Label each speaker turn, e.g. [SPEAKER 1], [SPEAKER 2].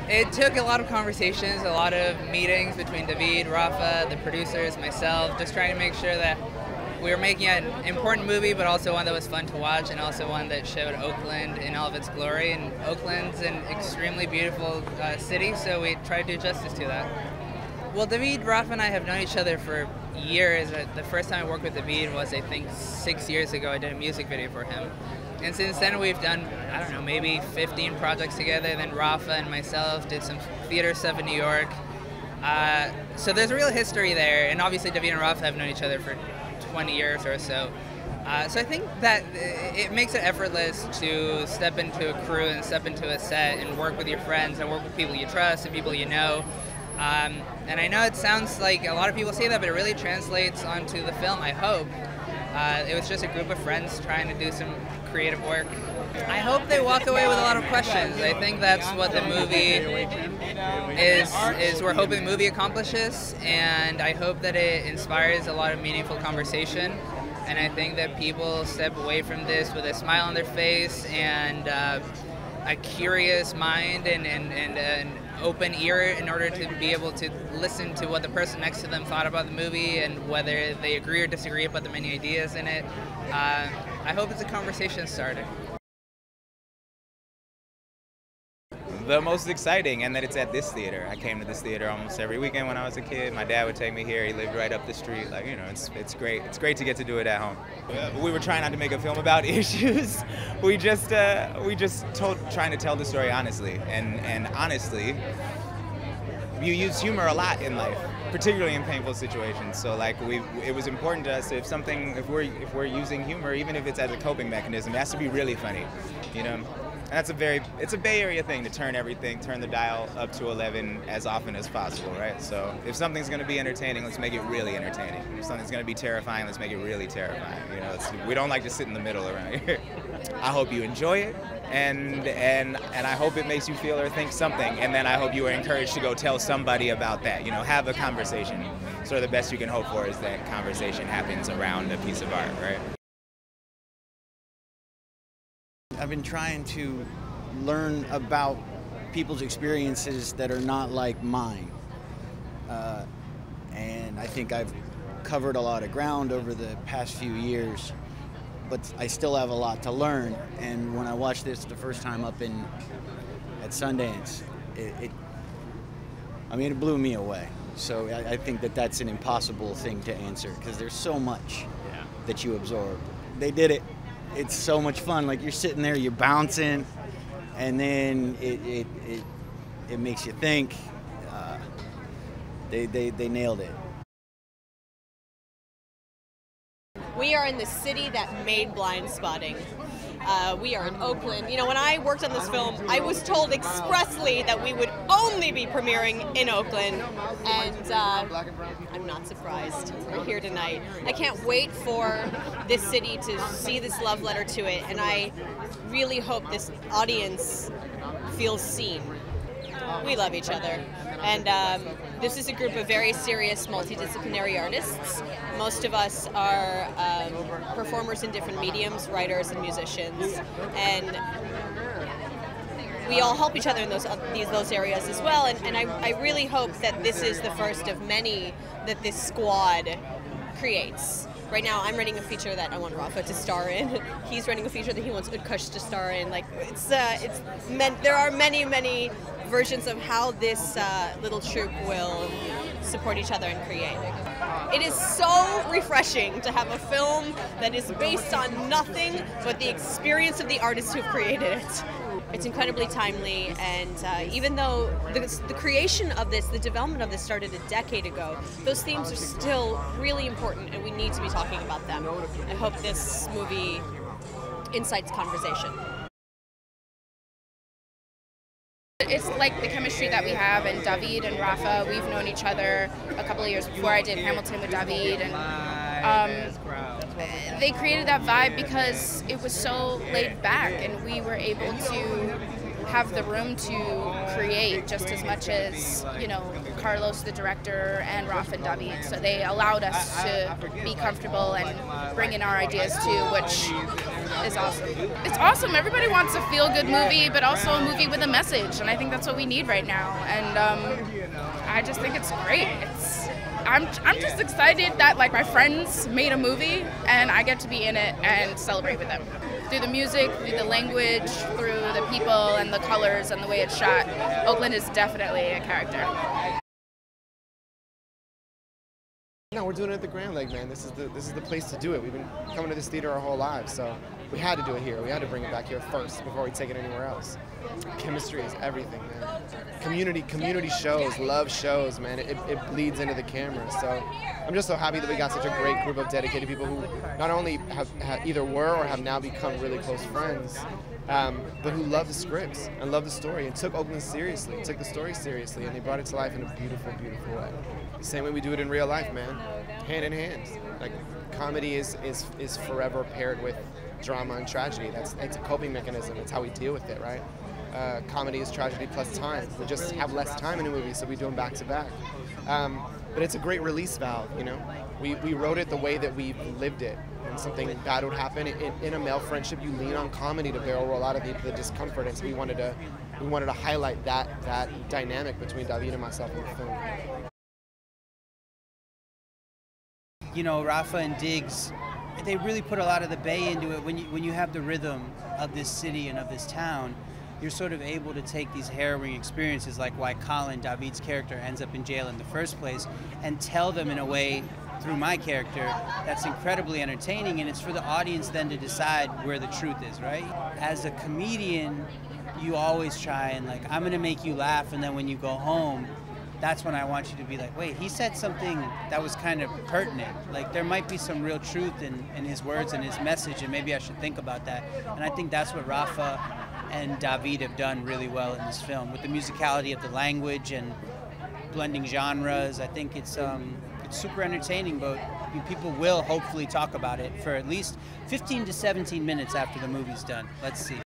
[SPEAKER 1] It took a lot of conversations, a lot of meetings between David, Rafa, the producers, myself, just trying to make sure that we were making an important movie, but also one that was fun to watch, and also one that showed Oakland in all of its glory. And Oakland's an extremely beautiful city, so we tried to do justice to that. Well, David, Rafa, and I have known each other for years. The first time I worked with David was, I think, 6 years ago. I did a music video for him. And since then, we've done, I don't know, maybe 15 projects together. Then Rafa and myself did some theater stuff in New York. So there's a real history there. And obviously, David and Rafa have known each other for 20 years or so. So I think that it makes it effortless to step into a crew and step into a set and work with your friends and work with people you trust and people you know. And I know it sounds like a lot of people say that, but it really translates onto the film, I hope. It was just a group of friends trying to do some creative work. I hope they walk away with a lot of questions. I think that's what the movie is we're hoping the movie accomplishes, and I hope that it inspires a lot of meaningful conversation. And I think that people step away from this with a smile on their face and a curious mind and an open ear in order to be able to listen to what the person next to them thought about the movie and whether they agree or disagree about the many ideas in it. I hope it's a conversation starter.
[SPEAKER 2] The most exciting, and that it's at this theater. I came to this theater almost every weekend when I was a kid. My dad would take me here. He lived right up the street. Like, you know, it's great. It's great to get to do it at home. We were trying not to make a film about issues. We just trying to tell the story honestly. And honestly, you use humor a lot in life, particularly in painful situations. So like it was important to us if we're using humor, even if it's as a coping mechanism, it has to be really funny, you know. And it's a Bay Area thing to turn the dial up to 11 as often as possible, right? So if something's going to be entertaining, let's make it really entertaining. If something's going to be terrifying, let's make it really terrifying. You know, we don't like to sit in the middle around here. I hope you enjoy it, and I hope it makes you feel or think something, and then I hope you are encouraged to go tell somebody about that. You know, have a conversation. So the best you can hope for is that conversation happens around a piece of art, right?
[SPEAKER 3] I've been trying to learn about people's experiences that are not like mine. And I think I've covered a lot of ground over the past few years, but I still have a lot to learn. And when I watched this the first time up at Sundance, it blew me away. So I think that that's an impossible thing to answer because there's so much that you absorb. They did it. It's so much fun. Like you're sitting there, you're bouncing, and then it makes you think. They nailed it.
[SPEAKER 4] We are in the city that made Blindspotting. We are in Oakland. You know, when I worked on this film, I was told expressly that we would only be premiering in Oakland, and I'm not surprised. We're here tonight. I can't wait for this city to see this love letter to it, and I really hope this audience feels seen. We love each other. And this is a group of very serious multidisciplinary artists. Most of us are performers in different mediums, writers and musicians, and we all help each other in those areas as well. And I really hope that this is the first of many that this squad creates. Right now, I'm writing a feature that I want Rafa to star in. He's writing a feature that he wants Utkarsh to star in. Like there are many versions of how this little troupe will support each other and create. It is so refreshing to have a film that is based on nothing but the experience of the artists who've created it. It's incredibly timely, and even though the creation of this, the development of this started a decade ago, those themes are still really important, and we need to be talking about them. I hope this movie incites conversation.
[SPEAKER 5] It's like the chemistry that we have, and David and Rafa, we've known each other a couple of years before. I did Hamilton with David, and they created that vibe because it was so laid back, and we were able to have the room to create just as much as, you know, Carlos, the director, and Rafa and David. So they allowed us to be comfortable and bring in our ideas too, which is awesome. It's awesome. Everybody wants a feel-good movie, but also a movie with a message, and I think that's what we need right now. And I just think it's great. I'm just excited that like my friends made a movie and I get to be in it and celebrate with them. Through the music, through the language, through the people and the colors and the way it's shot, Oakland is definitely a character.
[SPEAKER 6] No, we're doing it at the Grand Leg, man. This is the place to do it. We've been coming to this theater our whole lives, so we had to do it here. We had to bring it back here first before we take it anywhere else. Chemistry is everything, man. Community shows, love shows, man. It bleeds into the camera. So I'm just so happy that we got such a great group of dedicated people who not only have either were or have now become really close friends, but who love the scripts and love the story and took Oakland seriously, took the story seriously, and they brought it to life in a beautiful, beautiful way. The same way we do it in real life, man. Hand in hand. Like, comedy is forever paired with drama and tragedy. It's a coping mechanism. It's how we deal with it, right? Comedy is tragedy plus time. We just have less time in a movie, so we do them back to back. But it's a great release valve, you know? We wrote it the way that we lived it. When something bad would happen in a male friendship, you lean on comedy to barrel roll out of the discomfort, and so we wanted to highlight that dynamic between David and myself in the film.
[SPEAKER 7] You know, Rafa and Diggs, they really put a lot of the bay into it. When you have the rhythm of this city and of this town, you're sort of able to take these harrowing experiences, like why Collin, David's character, ends up in jail in the first place, and tell them in a way through my character that's incredibly entertaining, and it's for the audience then to decide where the truth is, right? As a comedian, you always try and like, I'm gonna make you laugh, and then when you go home, that's when I want you to be like, wait, he said something that was kind of pertinent. Like, there might be some real truth in his words and his message, and maybe I should think about that. And I think that's what Rafa and David have done really well in this film, with the musicality of the language and blending genres. I think it's super entertaining, but people will hopefully talk about it for at least 15 to 17 minutes after the movie's done. Let's see.